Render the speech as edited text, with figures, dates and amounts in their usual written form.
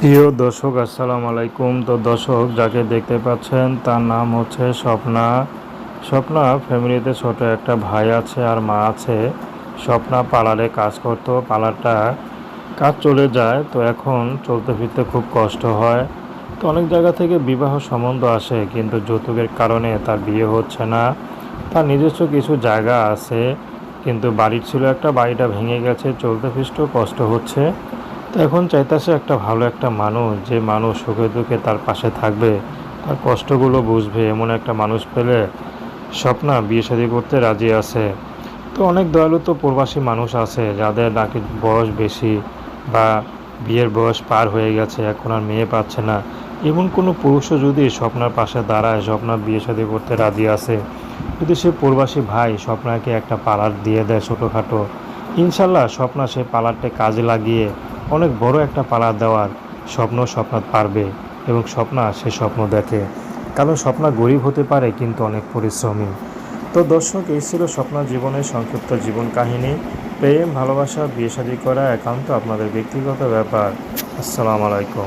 প্রিয় দর্শক, আসসালামু আলাইকুম। তো দর্শক, যাকে দেখতে পাচ্ছেন তার নাম হচ্ছে স্বপ্না। স্বপ্না ফ্যামিলিতে ছোট একটা ভাই আছে আর মা আছে। স্বপ্না পার্লারে কাজ করতো, পার্লারটা কাজ চলে যায়, তো এখন চলতে ফিরতে খুব কষ্ট হয়। তো অনেক জায়গা থেকে বিবাহ সম্বন্ধ আসে, কিন্তু যৌতুকের কারণে তার বিয়ে হচ্ছে না। তার নিজস্ব কিছু জায়গা আছে, কিন্তু বাড়ির ছিল একটা, বাড়িটা ভেঙে গেছে, চলতে ফিরতেও কষ্ট হচ্ছে। তো এখন চাইতেছে একটা ভালো একটা মানুষ, যে মানুষ সুখে দুঃখে তার পাশে থাকবে, তার কষ্টগুলো বুঝবে, এমন একটা মানুষ পেলে স্বপ্না বিয়ে শাদী করতে রাজি আছে। তো অনেক দয়ালু তো প্রবাসী মানুষ আছে যাদের নাকি বয়স বেশি বা বিয়ের বয়স পার হয়ে গেছে, এখন আর মেয়ে পাচ্ছে না। এমন কোনো পুরুষও যদি স্বপ্নার পাশে দাঁড়ায়, স্বপ্না বিয়ে শাদী করতে রাজি আছে, যদি সে প্রবাসী ভাই স্বপ্নাকে একটা পার্লার দিয়ে দেয় ছোটোখাটো, ইনশাল্লাহ স্বপ্না সে পার্লারটা কাজে লাগিয়ে অনেক বড় একটা পার্লার দেওয়ার স্বপ্না পারবে। এবং স্বপ্না সে স্বপ্ন দেখে, কারণ স্বপ্না গরিব হতে পারে কিন্তু অনেক পরিশ্রমী। তো দর্শক, এই ছিল স্বপ্নার জীবনের সংক্ষিপ্ত জীবন কাহিনী। প্রেম, ভালোবাসা, বিয়ে শাদী করা একান্ত আপনাদের ব্যক্তিগত ব্যাপার। আসসালামু আলাইকুম।